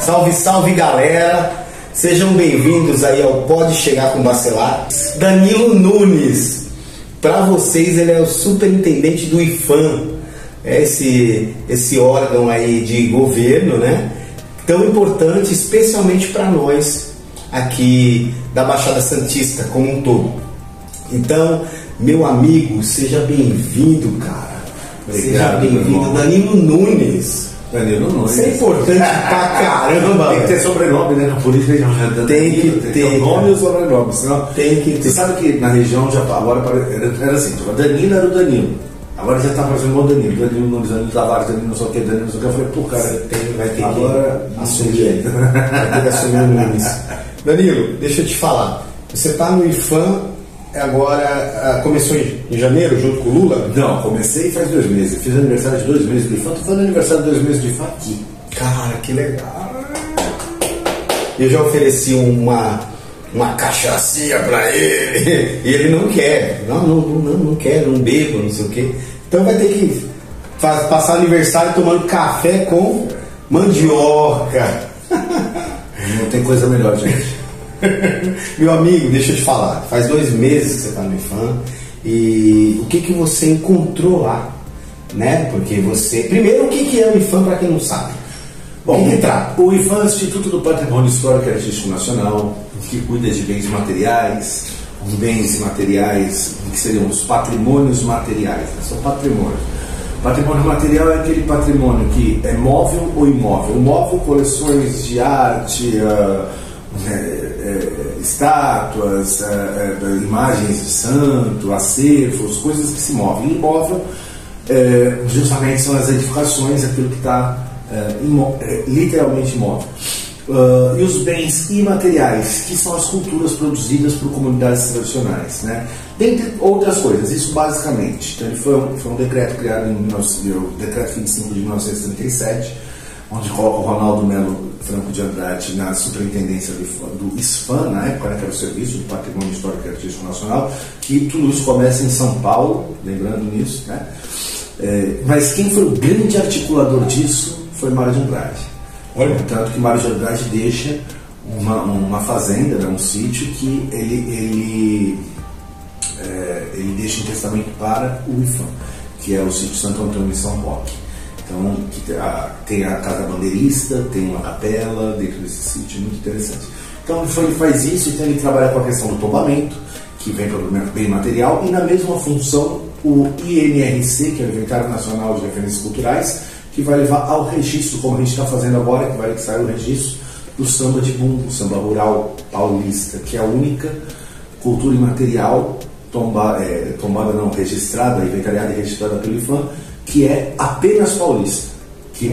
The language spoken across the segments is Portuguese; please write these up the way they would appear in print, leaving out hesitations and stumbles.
Salve, salve galera! Sejam bem-vindos aí ao Pode Chegar com Bacelar. Danilo Nunes, para vocês ele é o superintendente do IPHAN, esse órgão aí de governo, né? Tão importante, especialmente para nós aqui da Baixada Santista como um todo. Então, meu amigo, seja bem-vindo, cara. Obrigado, seja bem-vindo, Danilo Nunes. Danilo Nunes. Isso é importante pra caramba. Tem que ter sobrenome, né? Na política tem que ter o nome e o sobrenome. Senão, tem que ter. Você sabe que na região já agora era assim, tipo, Danilo era o Danilo. Agora já tá parecendo o Danilo. Danilo Nunes, Danilo Tavares, Danilo não sei o que, Danilo não sei o que. Eu falei, pô, cara, vai ter agora que assumir ele. Vai ter que assumir o Nunes. Danilo, deixa eu te falar. Você tá no IPHAN agora, começou em janeiro junto com o Lula? Não, comecei faz 2 meses. Fiz aniversário de 2 meses de IPHAN. Tô fazendo aniversário de 2 meses de IPHAN aqui. Cara, que legal. Eu já ofereci uma cachaçinha pra ele e ele não quer. Não quer, não bebo, não sei o quê. Então vai ter que passar o aniversário tomando café com mandioca. Não tem coisa melhor, gente. Meu amigo, deixa eu te falar. Faz 2 meses que você está no IPHAN. E o que você encontrou lá? Né? Porque você... Primeiro, o que é o IPHAN para quem não sabe? Bom, o IPHAN é o Instituto do Patrimônio Histórico e Artístico Nacional, que cuida de bens materiais, os bens imateriais, que seriam os patrimônios materiais, né? São patrimônios. Patrimônio material é aquele patrimônio que é móvel ou imóvel. O móvel, coleções de arte, estátuas, imagens de santo, acervos, coisas que se movem. Imóvel, justamente são as edificações, aquilo que está literalmente imóvel. E os bens imateriais, que são as culturas produzidas por comunidades tradicionais, né? Dentre outras coisas, isso basicamente. Então, ele foi um decreto criado o decreto 25 de 1937, onde coloca o Ronaldo Melo Franco de Andrade na superintendência do ISPHAN, na época, né, que era o Serviço do Patrimônio Histórico e Artístico Nacional, que tudo isso começa em São Paulo, lembrando nisso, né? Mas quem foi o grande articulador disso foi Mário de Andrade. Tanto que Mário de Andrade deixa uma fazenda, né, um sítio que ele deixa em testamento para o IPHAN, que é o sítio Santo Antônio em São Roque. Então, tem a Casa Bandeirista, tem uma capela dentro desse sítio, muito interessante. Então, ele faz isso, então ele trabalha com a questão do tombamento, que vem para o bem material, e na mesma função, o INRC, que é o Inventário Nacional de Referências Culturais, que vai levar ao registro, como a gente está fazendo agora, que vai sair o registro do samba de bumbo, samba rural paulista, que é a única cultura imaterial tombada não, registrada, inventariada e registrada pelo IPHAN, que é apenas paulista.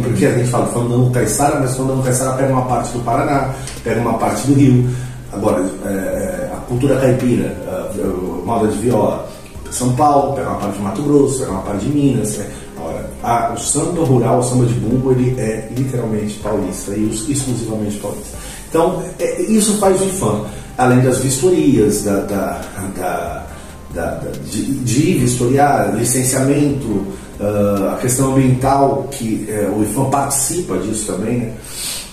Porque a gente fala Fandango Caiçara, mas Fandango Caiçara pega uma parte do Paraná, pega uma parte do Rio. Agora, a cultura caipira, moda de viola, São Paulo, pega uma parte de Mato Grosso, pega uma parte de Minas. Agora, o samba rural, o samba de bumbo, ele é literalmente paulista e exclusivamente paulista. Então, isso faz o IPHAN, além das vistorias, de vistoriar, licenciamento, a questão ambiental, que o IPHAN participa disso também, né?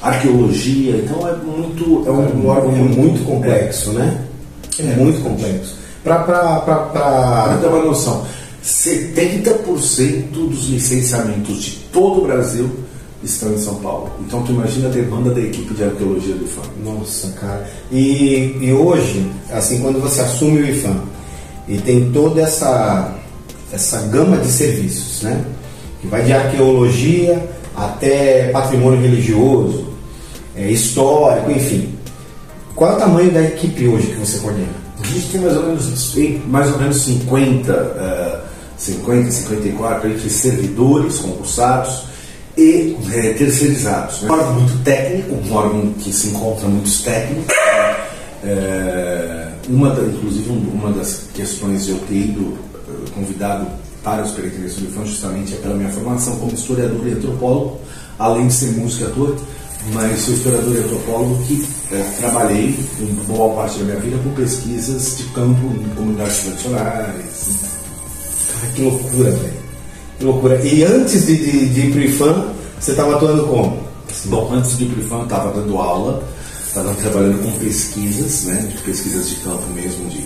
Arqueologia, então um órgão muito complexo, né? Muito complexo. Para ter uma noção, 70% dos licenciamentos de todo o Brasil estão em São Paulo. Então tu imagina a demanda da equipe de arqueologia do IPHAN. Nossa, cara. E hoje, assim, quando você assume o IPHAN e tem toda essa gama de serviços, né? Que vai de arqueologia até patrimônio religioso, histórico, enfim. Qual é o tamanho da equipe hoje que você coordena? A gente tem mais ou menos 50, 54 entre servidores concursados e terceirizados. Né? Um órgão muito técnico, um órgão que se encontra muitos técnicos. Inclusive, uma das questões de eu ter ido convidado para os superintendentes do IPHAN justamente é pela minha formação como historiador e antropólogo, além de ser músico e ator, mas sou historiador e antropólogo que trabalhei em boa parte da minha vida com pesquisas de campo em comunidades tradicionais. Cara, que loucura, velho. Que loucura. E antes de ir para o IPHAN, você estava atuando como? Bom, antes de ir para o IFAM, eu estava dando aula, estava trabalhando com pesquisas, né, de pesquisas de campo mesmo, de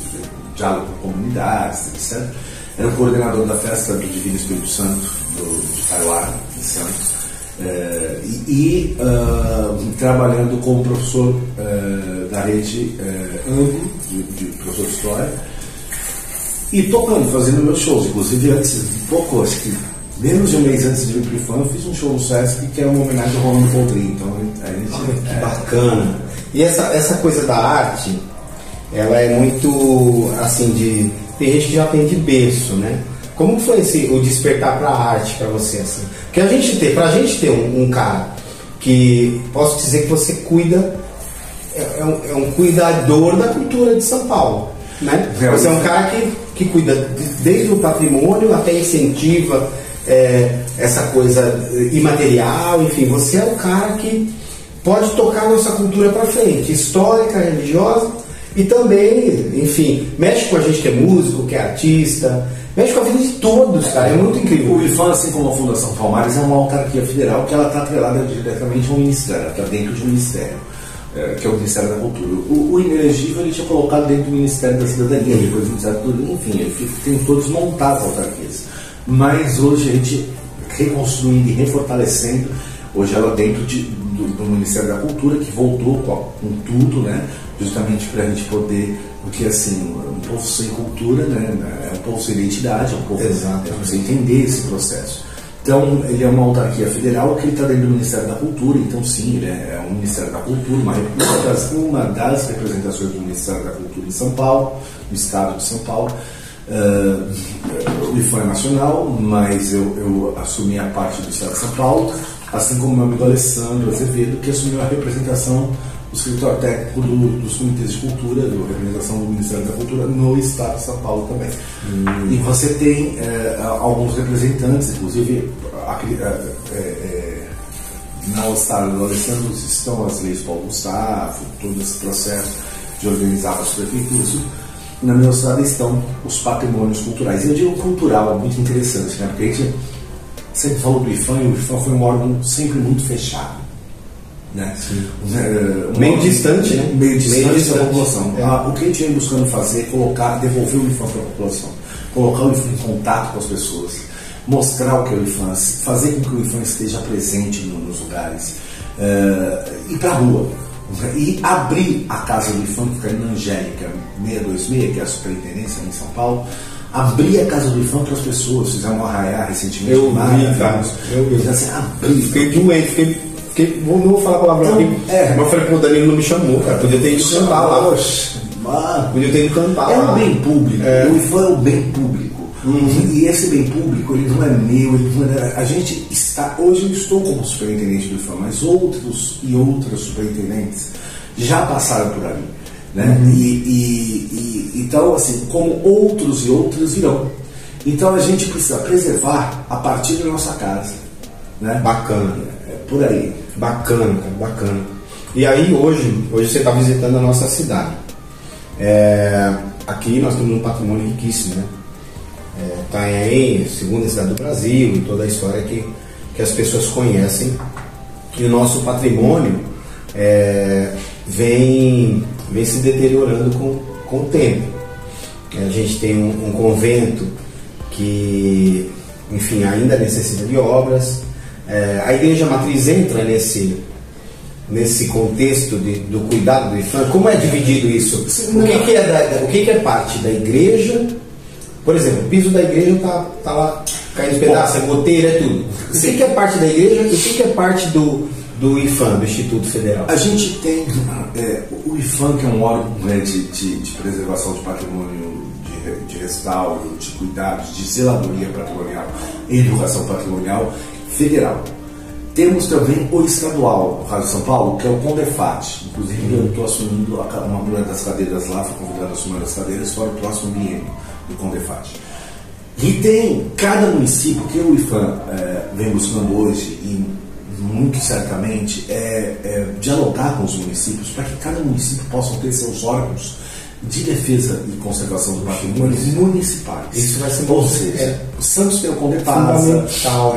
diálogo com comunidades, etc. Era o coordenador da festa do Divino Espírito Santo, de Caruaru, em Santos, trabalhando como professor da rede AMBO, de professor de História, e tocando, fazendo meus shows. Inclusive, antes, acho que menos de um mês antes de ir para o IFAM, eu fiz um show no Sesc que é uma homenagem ao Rolando Boldrin. Então, que bacana! E essa coisa da arte, ela é muito, assim, tem gente que já tem de berço, né? Como foi o despertar para a arte para você, assim? Porque pra gente ter um cara que, posso dizer que você cuida, é um cuidador da cultura de São Paulo, né? Você é um cara que cuida desde o patrimônio até incentiva essa coisa imaterial, enfim, você é o cara que pode tocar a nossa cultura para frente, histórica, religiosa, e também, enfim, mexe com a gente que é músico, que é artista, mexe com a vida de todos, cara, é muito incrível. O IFAM, assim como a Fundação Palmares, é uma autarquia federal que ela está atrelada diretamente ao Ministério, ela está dentro de um Ministério, que é o Ministério da Cultura. O Inelegível ele tinha colocado dentro do Ministério da Cidadania, depois do Ministério da Cultura, enfim, ele tem todos montados autarquias. Mas hoje a gente reconstruindo e refortalecendo, hoje ela dentro do Ministério da Cultura, que voltou com tudo, né? Justamente para a gente poder, porque assim, um povo sem cultura, né? É um povo sem identidade, é um povo sem entender esse processo. Então, ele é uma autarquia federal que está dentro do Ministério da Cultura, então sim, ele é um Ministério da Cultura, uma das representações do Ministério da Cultura em São Paulo, no estado de São Paulo. O IFAM é nacional, mas eu assumi a parte do estado de São Paulo, assim como meu amigo Alessandro Azevedo, que assumiu a representação do escritório técnico dos comitês de cultura, da representação do Ministério da Cultura no estado de São Paulo também. E você tem alguns representantes, inclusive no estado do Alessandro estão as leis Paulo Gustavo, todo esse processo de organizar as prefeituras. Na minha estado estão os patrimônios culturais. E eu digo cultural, muito interessante, né? Porque a gente sempre falou do IFAM, e o IFAM foi um órgão sempre muito fechado, né? Meio distante, né? Meio distante da população. O que a gente vem buscando fazer é devolver o IFAM para a população, colocar o IFAM em contato com as pessoas, mostrar o que é o IFAM, fazer com que o IFAM esteja presente nos lugares, ir para a rua. E abrir a casa do IFAM, que fica ali na Angélica 626, que é a superintendência em São Paulo, abrir a casa do IFAM para as pessoas. Fizeram um arraiá recentemente. Eu vi. Assim, abrir. Fiquei doente, não vou falar a palavra aqui, mas eu falei, pô, o Danilo não me chamou, cara, podia ter ido cantar lá. Podia ter ido cantar lá. É um bem público, o IFAM é um bem público. E esse bem público, ele não é meu, a gente está, hoje eu estou como superintendente do IFAM, mas outros e outras superintendentes já passaram por ali, né? Então, assim, como outros e outras virão. Então a gente precisa preservar a partir da nossa casa, né? Bacana. Por aí. Bacana, cara, bacana. E aí hoje você está visitando a nossa cidade. Aqui nós temos um patrimônio riquíssimo, né? Itanhaém, segunda cidade do Brasil, e toda a história que as pessoas conhecem. E o nosso patrimônio vem se deteriorando com o tempo. A gente tem um convento que, enfim, ainda necessita de obras. A Igreja Matriz entra nesse contexto do cuidado do IFAM. Como é dividido isso? O que é parte da igreja? Por exemplo, o piso da igreja tá lá caindo pedaço, é goteira, é tudo. O que é parte da igreja e o que é parte do IFAM, do Instituto Federal? A gente tem o IFAM, que é um órgão, né, de preservação de patrimônio, de restauro, de cuidados, de zeladoria patrimonial e educação patrimonial federal. Temos também o estadual, no caso de São Paulo, que é o CONDEFAT. Inclusive, eu estou assumindo uma das cadeiras lá, fui convidado a assumir uma das cadeiras para o próximo biênio do CONDEFAT. E tem cada município, que o IFAM vem buscando hoje, e muito certamente, dialogar com os municípios para que cada município possa ter seus órgãos de defesa e conservação do patrimônio municipais. Isso vai ser Ou seja, Santos tem o Condepasa,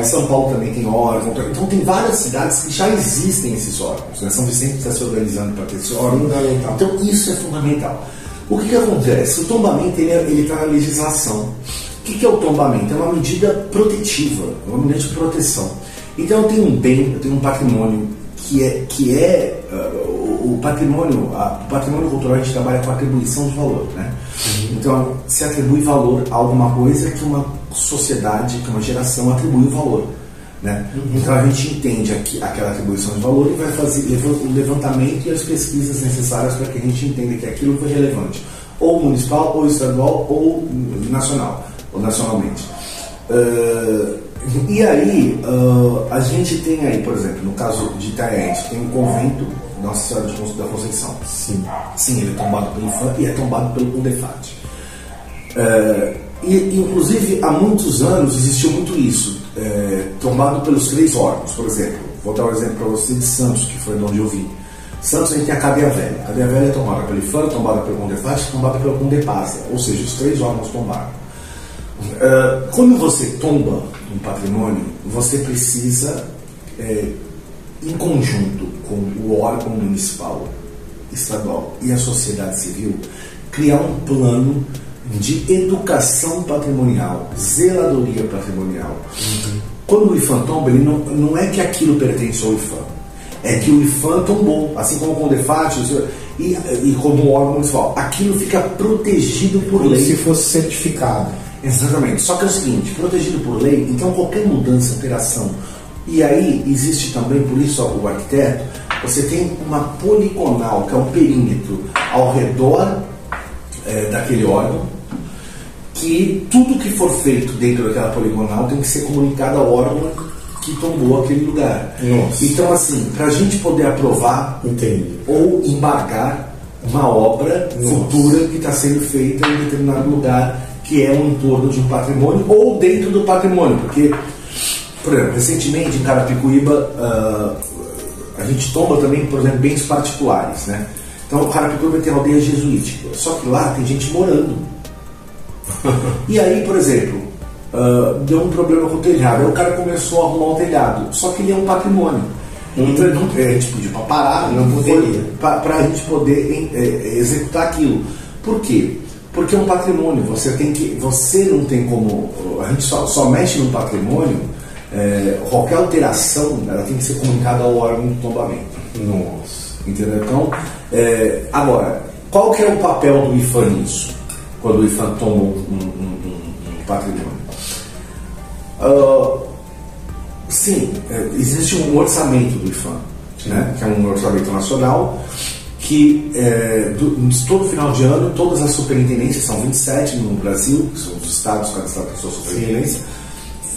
São Paulo também tem órgão. Então tem várias cidades que já existem esses órgãos. Né? São Vicente está se organizando para ter esse órgão. Então isso é fundamental. O que acontece? O tombamento ele está na legislação. O que é o tombamento? É uma medida protetiva, uma medida de proteção. Então eu tenho um bem, eu tenho um patrimônio o patrimônio cultural. A gente trabalha com atribuição de valor, né? Então se atribui valor a alguma coisa que uma sociedade, que uma geração atribui o valor, né? Então a gente entende aquela atribuição de valor e vai fazer o levantamento e as pesquisas necessárias para que a gente entenda que aquilo foi relevante, ou municipal, ou estadual, ou nacional, ou nacionalmente. E aí, a gente tem aí, por exemplo, no caso de Itanhaém, tem um convento Nossa Senhora da Conceição. Sim, ele é tombado pelo IFAM e é tombado pelo CONDEFAT. Inclusive, há muitos anos existiu muito isso, tombado pelos 3 órgãos. Por exemplo, vou dar um exemplo para você de Santos, que foi de onde eu vim. Santos, a gente tem a Cadeia Velha. A Cadeia Velha é tombada pelo IFAM, tombada pelo CONDEFAT, tombada pelo CONDEPASA, ou seja, os 3 órgãos tombaram. Quando você tomba um patrimônio, você precisa, em conjunto com o órgão municipal, estadual e a sociedade civil, criar um plano de educação patrimonial, zeladoria patrimonial. Quando o IFAM tomba, ele não é que aquilo pertence ao IFAM, é que o IFAM tombou, assim como o CONDEFAT e como o órgão municipal. Aquilo fica protegido por lei. Se fosse certificado. Exatamente. Só que é o seguinte, protegido por lei, então qualquer mudança, alteração. E aí existe também, por isso o arquiteto, você tem uma poligonal, que é um perímetro ao redor daquele órgão, que tudo que for feito dentro daquela poligonal tem que ser comunicado ao órgão que tombou aquele lugar. Nossa. Então, assim, para a gente poder aprovar ou embargar uma obra futura que está sendo feita em determinado lugar, que é um entorno de um patrimônio ou dentro do patrimônio, porque, por exemplo, recentemente em Carapicuíba a gente tomba também, por exemplo, bens particulares, né? Então, Carapicuíba tem aldeia jesuítica, só que lá tem gente morando. E aí, por exemplo, deu um problema com o telhado, aí o cara começou a arrumar o telhado, só que ele é um patrimônio. Então a gente pediu para parar, não poderia, para a gente poder executar aquilo. Por quê? Porque é um patrimônio, você não tem como, a gente só mexe no patrimônio, qualquer alteração, ela tem que ser comunicada ao órgão de tombamento. Nossa. Entendeu? Então, agora, qual que é o papel do IFAM nisso, quando o IFAM toma um patrimônio? Sim, existe um orçamento do IFAM, né, que é um orçamento nacional, que todo final de ano, todas as superintendências, são 27 no Brasil, que são os estados, cada estado tem sua superintendência,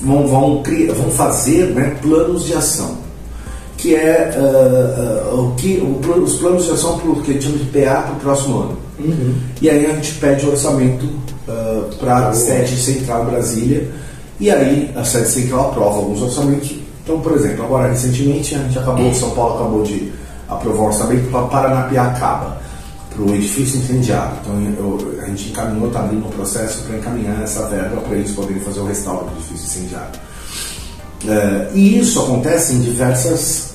vão fazer, né, planos de ação, que é os planos de ação que a gente chama de PA para o próximo ano. E aí a gente pede orçamento para a sede central Brasília, e aí a sede central aprova alguns orçamentos. Então, por exemplo, agora recentemente São Paulo acabou de aprovar o orçamento para Paranapiacaba, para o edifício incendiado. Então a gente encaminhou, está abrindo um processo para encaminhar essa verba para eles poderem fazer o restauro do edifício incendiado. E isso acontece em diversas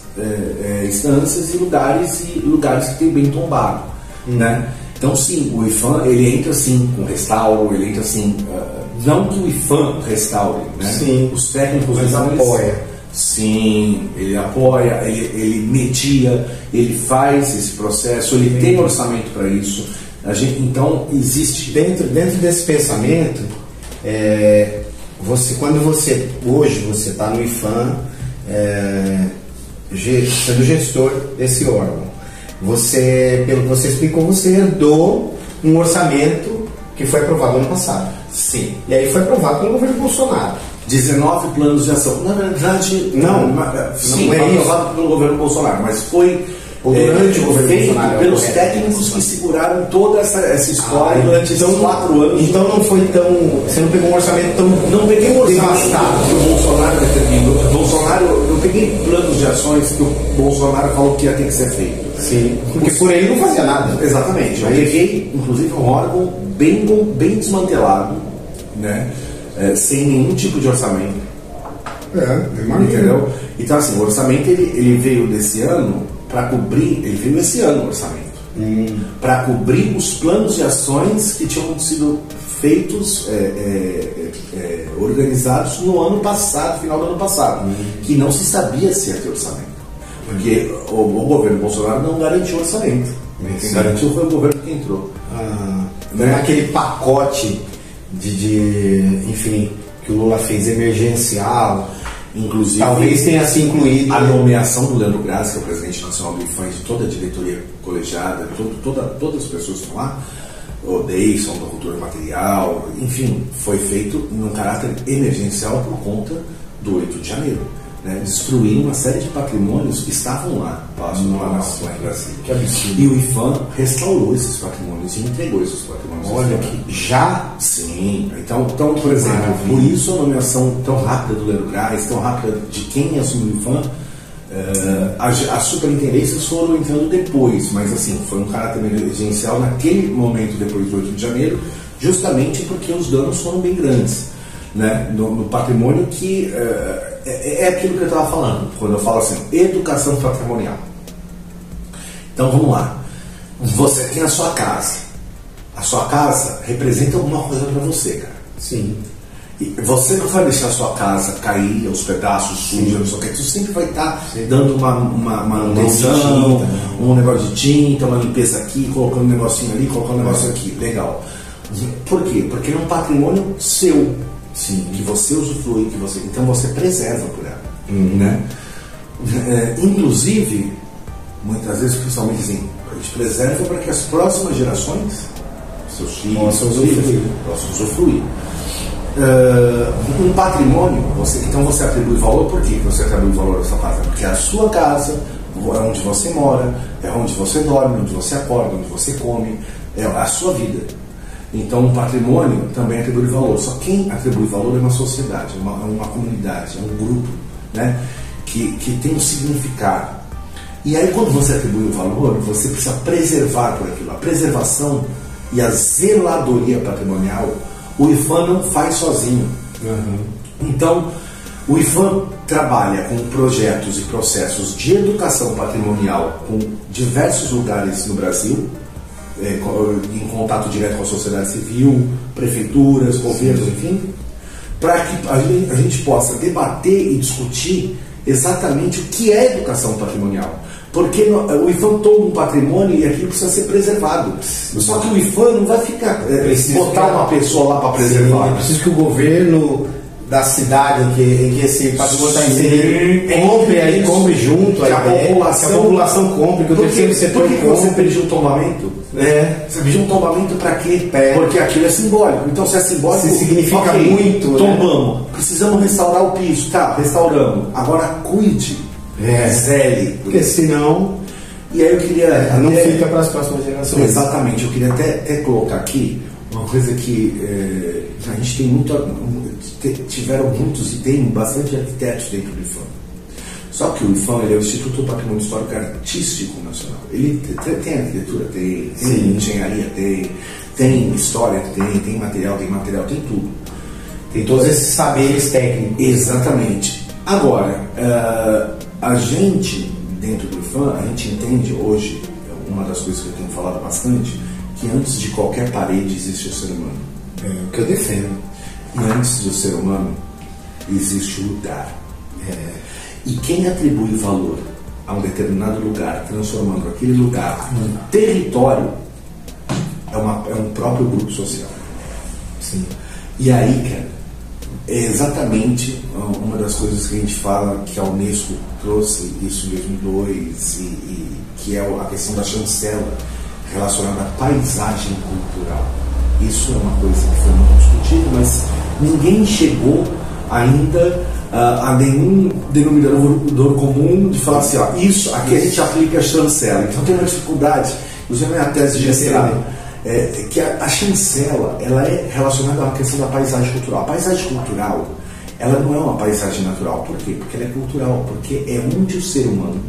instâncias e lugares que tem bem tombado, né? Então sim, o IFAM ele entra sim com restauro, ele entra assim, não que o IFAM restaure, né? Sim. Os técnicos mas apoia. Sim, ele apoia, ele media, ele faz esse processo, ele tem orçamento para isso. Então existe dentro desse pensamento, quando hoje você está no IFAM, sendo gestor desse órgão, pelo que você explicou, você herdou um orçamento que foi aprovado ano passado. Sim. E aí foi aprovado pelo governo Bolsonaro. 19 planos de ação. Na verdade, não é aprovado pelo governo Bolsonaro, mas foi Ou durante o governo feito Bolsonaro, pelos técnicos que seguraram toda essa história durante esses 4 anos. Então não foi tão. Você não pegou um orçamento tão. Não peguei um orçamento devastado que o Bolsonaro determinou. Eu peguei planos de ações que o Bolsonaro falou que ia ter que ser feito. Sim, porque por ele não fazia nada. Exatamente. Eu peguei, inclusive, um órgão bem desmantelado, né? Sem nenhum tipo de orçamento. Entendeu? Então, assim, o orçamento ele veio desse ano para cobrir, ele veio esse ano o orçamento, para cobrir os planos de ações que tinham sido feitos, organizados no ano passado, final do ano passado, que não se sabia se ia ter orçamento, porque o governo Bolsonaro não garantiu orçamento. Quem garantiu foi o governo que entrou. Naquele pacote enfim, que o Lula fez emergencial, inclusive talvez tenha se incluído a nomeação do Leandro Graça, que é o presidente nacional do IFAM, de toda a diretoria colegiada, todas as pessoas que estão lá, o Deison, da cultura material, enfim, foi feito num caráter emergencial por conta do 8 de janeiro. Né, destruir uma série de patrimônios que estavam lá, Palácio do Planalto, lá em Brasília. Que absurdo. E o IFAM restaurou esses patrimônios e entregou esses patrimônios. Olha que já? Sim. Então, por exemplo, por isso a nomeação tão rápida do Leandro Graça, tão rápida de quem assumiu o IFAM, as superintendências foram entrando depois, mas assim, foi um caráter emergencial naquele momento, depois do 8 de janeiro, justamente porque os danos foram bem grandes, né, no patrimônio que é aquilo que eu estava falando, quando eu falo assim, educação patrimonial. Então vamos lá, você tem a sua casa representa alguma coisa para você, cara. Sim. E você não vai deixar a sua casa cair aos pedaços, suja, não sei o que. Você sempre vai estar dando uma manutenção, um negócio de tinta, uma limpeza aqui, colocando um negocinho ali, colocando um negócio aqui. Legal. Por quê? Porque é um patrimônio seu. Sim, que você usufrui, então você preserva por ela. Né? Inclusive, muitas vezes, principalmente assim, a gente preserva para que as próximas gerações, seus filhos, possam usufruir. Um patrimônio, então você atribui valor. Por que você atribui valor à sua casa? Porque a sua casa é onde você mora, é onde você dorme, onde você acorda, onde você come, é a sua vida. Então, um patrimônio também atribui valor. Só quem atribui valor é uma sociedade, uma comunidade, é um grupo, né, que tem um significado. E aí, quando você atribui o valor, você precisa preservar por aquilo. A preservação e a zeladoria patrimonial, o IFAM não faz sozinho. Então, o IFAM trabalha com projetos e processos de educação patrimonial com diversos lugares no Brasil, em contato direto com a sociedade civil, prefeituras, governos, enfim, para que a gente possa debater e discutir exatamente o que é educação patrimonial. Porque o IFAM toma um patrimônio e aquilo precisa ser preservado. Só que o IFAM não vai ficar botar uma pessoa lá para preservar. É preciso que o governo da cidade em que esse patrimônio está inserido compre junto, que a população compre, que o terceiro setor compre. Por que você pediu um tombamento? Você pediu um tombamento para quê? Porque aquilo é simbólico. Então, se é simbólico, se significa muito. Tombamos. Né? Precisamos restaurar o piso. Tá, restauramos. Agora cuide. Zele. Porque senão. E aí eu queria. Não fica para as próximas gerações. Exatamente. Eu queria até colocar aqui uma coisa que a gente tem tiveram muitos e tem bastante arquitetos dentro do IFAM. Só que o IFAM é o Instituto do Patrimônio Histórico Artístico Nacional. Ele tem arquitetura, tem engenharia, tem história, tem material, tem tudo. Tem todos esses saberes técnicos. Exatamente. Agora, a gente, dentro do IFAM, a gente entende hoje, uma das coisas que eu tenho falado bastante, que antes de qualquer parede existe o ser humano. É o que eu defendo. E antes do ser humano existe o lugar. E quem atribui valor a um determinado lugar, transformando aquele lugar num território, é um próprio grupo social. Sim. E aí, cara, é exatamente uma das coisas que a gente fala, que a Unesco trouxe isso em 2002, e que é a questão da chancela relacionada à paisagem cultural. Isso é uma coisa que foi muito discutida, mas ninguém chegou ainda há nenhum denominador comum de falar assim, ó, isso aqui a gente aplica a chancela. Então tem uma dificuldade, inclusive na tese de mestrado, que a chancela ela é relacionada à questão da paisagem cultural. A paisagem cultural, ela não é uma paisagem natural. Por quê? Porque ela é cultural, porque é onde o ser humano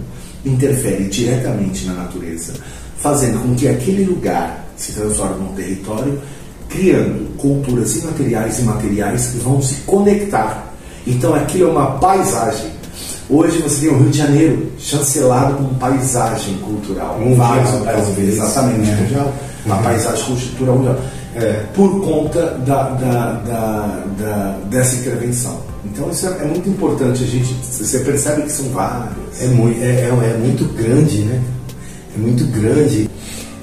interfere diretamente na natureza, fazendo com que aquele lugar se transforme num território, criando culturas imateriais e materiais que vão se conectar. Então aquilo é uma paisagem. Hoje você tem o Rio de Janeiro chancelado como paisagem cultural. Exatamente, mundial. Uma paisagem cultural mundial. Por conta dessa intervenção. Então isso é muito importante, você percebe que são várias. É muito grande, né? É muito grande.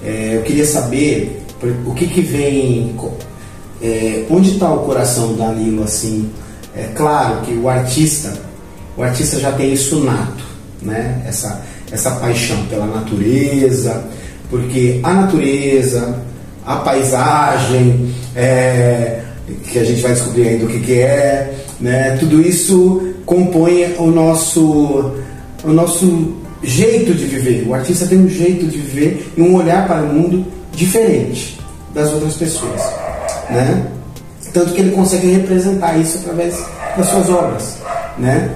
Eu queria saber o que vem, onde está o coração do Danilo, assim. É claro que o artista já tem isso nato, né? Essa paixão pela natureza, porque a natureza, a paisagem, que a gente vai descobrir ainda o que é, né? Tudo isso compõe o nosso jeito de viver. O artista tem um jeito de viver e um olhar para o mundo diferente das outras pessoas, né? Tanto que ele consegue representar isso através das suas obras, né?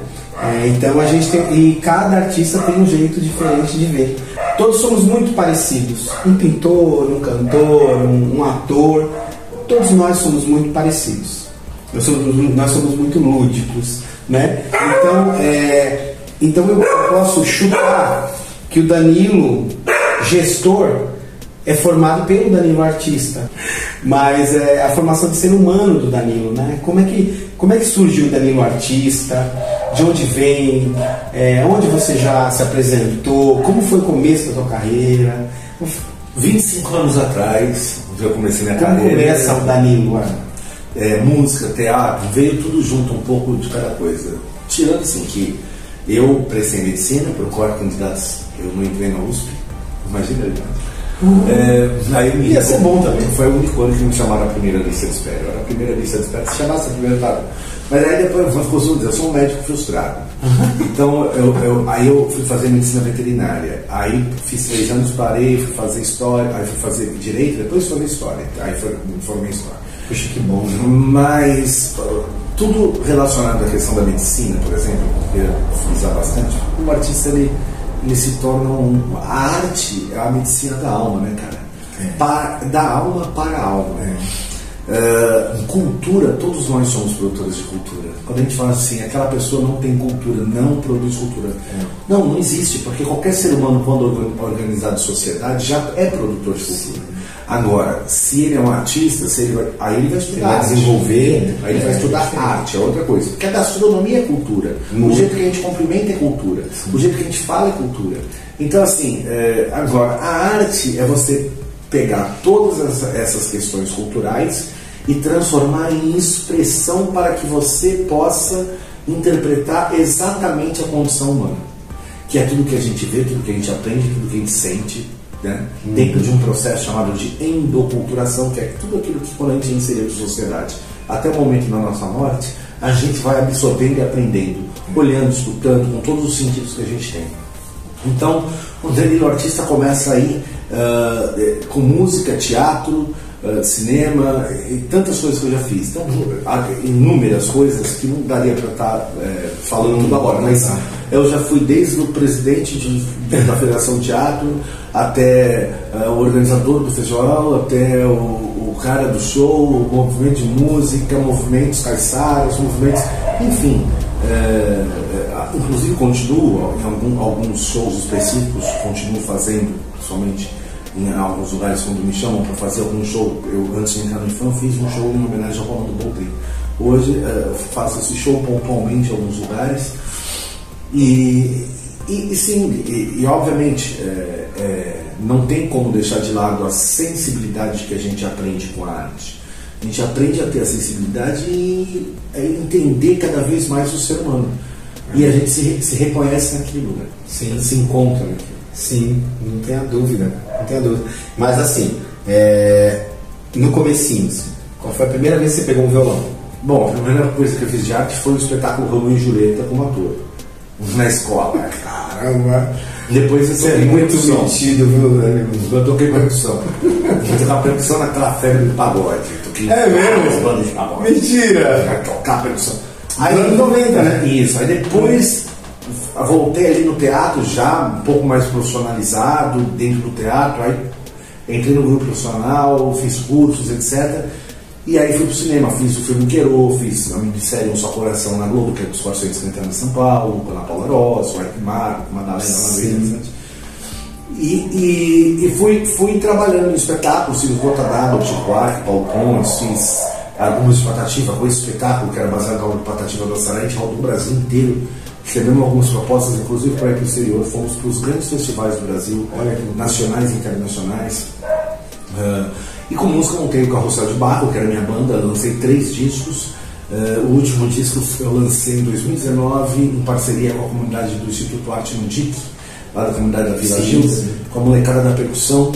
Então a gente tem, e cada artista tem um jeito diferente de ver. Todos somos muito parecidos, um pintor, um cantor, um ator, todos nós somos muito parecidos. Nós somos muito lúdicos, né? Então eu posso chutar que o Danilo gestor é formado pelo Danilo artista, mas a formação de ser humano do Danilo, né? Como é que surgiu o Danilo artista? De onde vem? Onde você já se apresentou? Como foi o começo da tua carreira? 25 anos atrás, eu comecei minha carreira. Como começa o Danilo? Música, teatro, veio tudo junto, um pouco de cada coisa. Tirando assim que eu prestei medicina, procuro candidatos, eu não entrei na USP, imagina, ia ser bom também. Foi o único ano que me chamaram a primeira lista de espera. Eu era a primeira lista de espera, se chamasse a primeira etapa. Mas aí depois ficou tudo, eu sou um médico frustrado. Então aí eu fui fazer medicina veterinária. Aí fiz 3 anos, parei, fui fazer história, aí fui fazer direito, depois formei história. Aí me formei em história. Puxa, que bom, né? Mas tudo relacionado à questão da medicina, por exemplo, porque eu fiz bastante, o artista ele se torna a arte é a medicina da alma, né, cara? Da alma para a alma. Cultura, todos nós somos produtores de cultura. Quando a gente fala assim, aquela pessoa não tem cultura, não produz cultura. Não existe, porque qualquer ser humano, quando organizado em sociedade, já é produtor de cultura. Agora, se ele é um artista, aí ele vai estudar arte, desenvolver, aí ele vai estudar arte, é outra coisa. Porque a gastronomia é cultura, o jeito que a gente cumprimenta é cultura, o jeito que a gente fala é cultura. Então, assim, agora, a arte é você pegar todas essas questões culturais e transformar em expressão para que você possa interpretar exatamente a condição humana, que é tudo que a gente vê, tudo que a gente aprende, tudo que a gente sente, né? Dentro de um processo chamado de endoculturação, que é tudo aquilo que quando a gente é inserido na sociedade, até o momento da nossa morte, a gente vai absorvendo e aprendendo, olhando, escutando, com todos os sentidos que a gente tem. Então, o Danilo artista começa aí com música, teatro, cinema e tantas coisas que eu já fiz. Então, há inúmeras coisas que não daria para estar falando tudo agora, mas eu já fui desde o presidente da Federação de Teatro até o organizador do festival, até o cara do show, o movimento de música, movimentos caiçaras, movimentos, enfim. Inclusive continuo em alguns shows específicos, continuo fazendo, principalmente em alguns lugares quando me chamam para fazer algum show. Eu antes de entrar no IFAM fiz um show em homenagem ao Rolando Boldrin. Hoje faço esse show pontualmente em alguns lugares e sim, obviamente não tem como deixar de lado a sensibilidade que a gente aprende com a arte. A gente aprende a ter a sensibilidade e entender cada vez mais o ser humano. E a gente se reconhece naquilo, né? Sim. Se encontra naquilo. Sim, não tenha dúvida, não tenha dúvida. Mas assim, no comecinho, assim, qual foi a primeira vez que você pegou um violão? Bom, a primeira coisa que eu fiz de arte foi o espetáculo Romeu e Julieta como ator, na escola. Caramba! Depois eu Você é muito metido, viu? Eu toquei percussão. Eu toquei percussão naquela febre do pagode. É mesmo? Bandas de pagode. Mentira! Tocar percussão. Aí anos 90, né? Isso. Aí depois voltei ali no teatro já um pouco mais profissionalizado dentro do teatro. Aí entrei no grupo profissional, fiz cursos, etc. E aí fui pro cinema, fiz o filme Queiro, fiz a minissérie Um Só Coração na Globo, que é dos 450 anos de São Paulo, com a Ana Paula Rosa, o Arte Marco, com a Madalena Laveiras. E fui trabalhando em espetáculos, fiz Gota d'Água, Chico Buarque, Paulo Pontes, fiz algumas expectativas com esse espetáculo, que era baseado na obra de Patativa do Sarante, rodou o Brasil inteiro. Recebemos algumas propostas, inclusive para ir para o exterior, fomos para os grandes festivais do Brasil, nacionais e internacionais. E com música montei o Carrossel de Barro, que era a minha banda, lancei 3 discos. O último disco eu lancei em 2019 em parceria com a comunidade do Instituto Arte Mundic, lá da comunidade da Vila Gilda, com a molecada da percussão.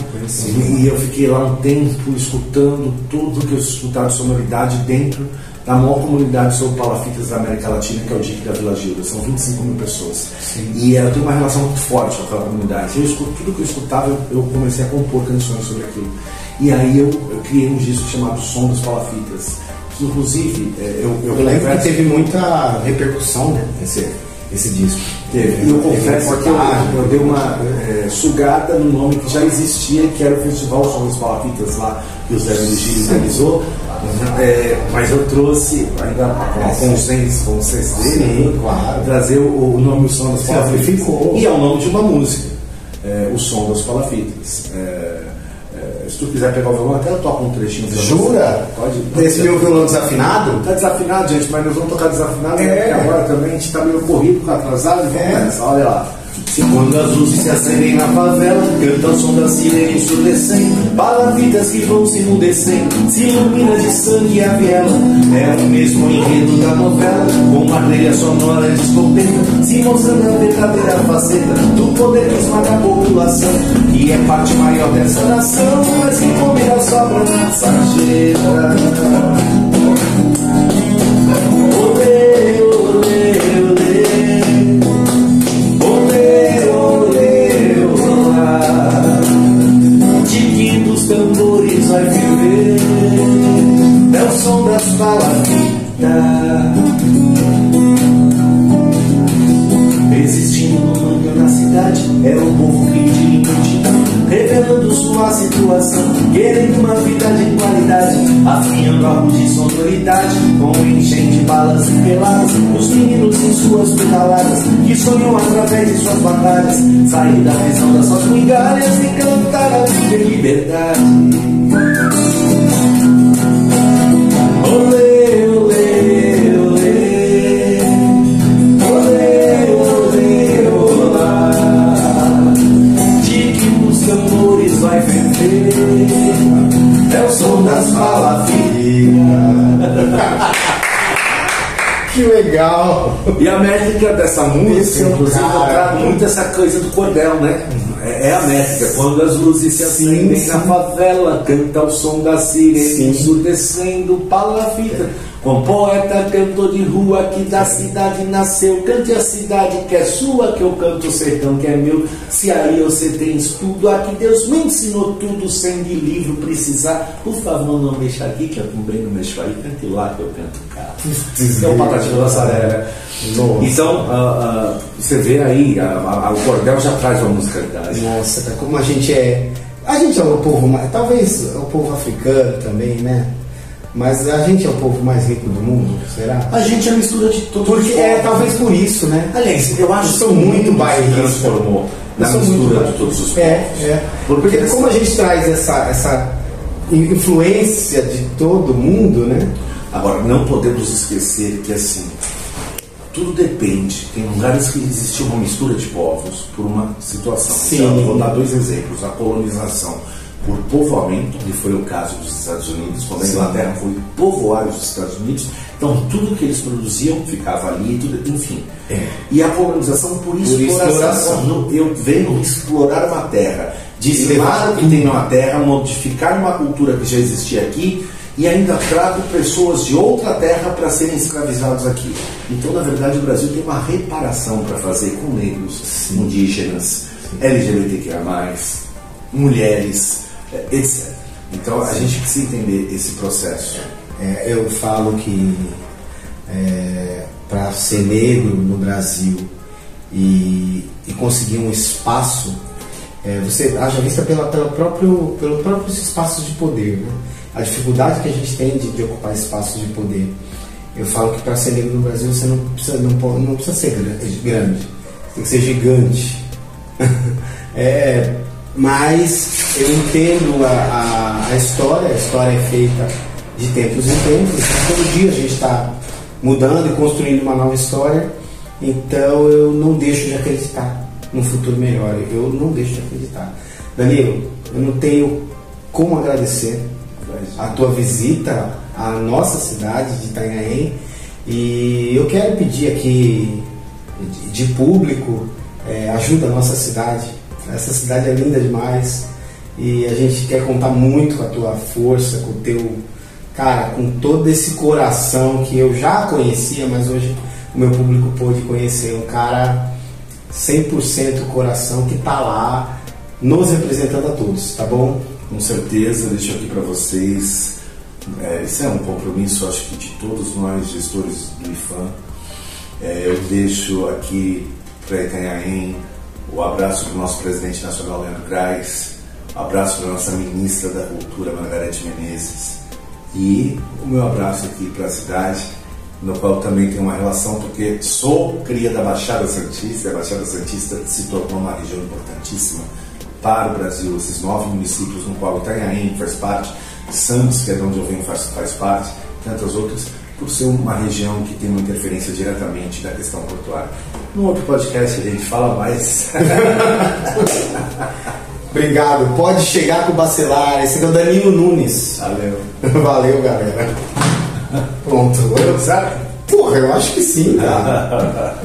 E eu fiquei lá um tempo escutando tudo que eu escutava de sonoridade dentro da maior comunidade sobre palafitas da América Latina, que é o DIC da Vila Gilda. São 25 mil pessoas. Sim. E eu tenho uma relação muito forte com aquela comunidade. Eu escuto tudo que eu escutava, eu comecei a compor canções sobre aquilo. E aí eu criei um disco chamado Som das Palafitas, que inclusive eu lembro que teve muita repercussão, né, esse disco. Teve. E eu confesso que eu dei uma sugada no nome que já existia, que era o Festival Som das Palafitas lá, que o Zé Virgílio realizou. Mas eu trouxe, ainda com o senso dele, claro, trazer o nome do Som das Palafitas. E é o nome de uma música, o Som das Palafitas. Se tu quiser pegar o violão, até eu toco um trechinho. Jura? Pode. Esse meu violão desafinado? Tá desafinado, gente, mas nós vamos tocar desafinado. Porque agora também a gente tá meio corrido, atrasado. Vamos nessa, olha lá. Quando as luzes se acendem na favela, canta o som da sirene ensurdecendo, palafitas que vão se emudecendo, se ilumina de sangue a viela. É o mesmo enredo da novela, com uma trilha sonora de escopeta, se mostrando a verdadeira faceta do poder que esmaga a população, que é parte maior dessa nação, mas que convida só pra passageira. Olê, olê, olê. Tambores vai viver, é o som das palafitas, existindo no mundo na cidade, era um povo que tinha multidão, revelando sua situação, querendo uma vida de qualidade, afinhando algo de sonoridade, com enchente de balas e peladas, os meninos em suas pedaladas, que sonham através de suas batalhas, sair da prisão das suas migalhas e cantar a vida em liberdade. Olê, olê, olê, olê, olê, olá, de que os tambores vai ferver, é o som das palafitas. Que legal! E a métrica dessa música, inclusive, eu trago muito essa coisa do cordel, né? É a métrica. Quando as luzes se acendem na favela, canta o som da sirene ensurdecendo palafita. Com poeta, cantor de rua que da cidade nasceu, cante a cidade que é sua, que eu canto o sertão que é meu. Se aí você tem estudo, aqui Deus me ensinou tudo, sem de livro precisar. Por favor, não deixa aqui que eu também não mexo aí, cante lá que eu canto cá. É o Patativa da Saré. Então, você vê aí, o cordel já traz uma musicalidade. Nossa, como a gente é. A gente é o povo mais. Talvez o povo africano também, né? Mas a gente é o povo mais rico do mundo, será? A gente é a mistura de todos. Porque talvez por isso, né? Aliás, eu acho que sou muito bairrista. Transformou na mistura de todos os povos. Porque como a gente traz essa influência de todo mundo, né? Agora, não podemos esquecer que assim, tudo depende. Tem lugares que existiu uma mistura de povos por uma situação. Sim. Então, vou dar 2 exemplos. A colonização por povoamento, que foi o caso dos Estados Unidos, quando a Inglaterra foi povoar os Estados Unidos, então tudo que eles produziam ficava ali, tudo, enfim. E a colonização por exploração. Eu venho explorar uma terra, dizimar o que tem numa terra, modificar uma cultura que já existia aqui e ainda trago pessoas de outra terra para serem escravizados aqui. Então, na verdade, o Brasil tem uma reparação para fazer com negros, indígenas, LGBTQIA+, mulheres, etc. Então, a gente precisa entender esse processo. Eu falo que para ser negro no Brasil e conseguir um espaço, você haja vista pelo próprios espaços de poder, né? A dificuldade que a gente tem de ocupar espaços de poder. Eu falo que para ser negro no Brasil você não precisa ser grande, tem que ser gigante. Mas eu entendo a história é feita de tempos em tempos, todo dia a gente está mudando e construindo uma nova história, então eu não deixo de acreditar num futuro melhor, eu não deixo de acreditar. Danilo, eu não tenho como agradecer a tua visita à nossa cidade de Itanhaém, e eu quero pedir aqui de público, ajuda a nossa cidade. Essa cidade é linda demais e a gente quer contar muito com a tua força, com o teu, cara, com todo esse coração que eu já conhecia, mas hoje o meu público pôde conhecer. Um cara 100% coração que tá lá nos representando a todos, tá bom? Com certeza, deixo aqui para vocês, esse é um compromisso, acho que de todos nós, gestores do IFAM. Eu deixo aqui para Itanhaém o abraço do nosso presidente nacional, Leandro Grais, o abraço da nossa ministra da Cultura, Margarete Menezes, e o meu abraço aqui para a cidade, no qual também tem uma relação, porque sou cria da Baixada Santista, e a Baixada Santista se tornou uma região importantíssima para o Brasil, esses 9 municípios, no qual Itanhaém faz parte, Santos, que é de onde eu venho, faz parte, tantas outras, por ser uma região que tem uma interferência diretamente da questão portuária. No outro podcast a gente fala mais. Obrigado, pode chegar com o Bacelar. Esse aqui é o Danilo Nunes. Valeu. Valeu, galera. Pronto, sabe? Porra, eu acho que sim, cara.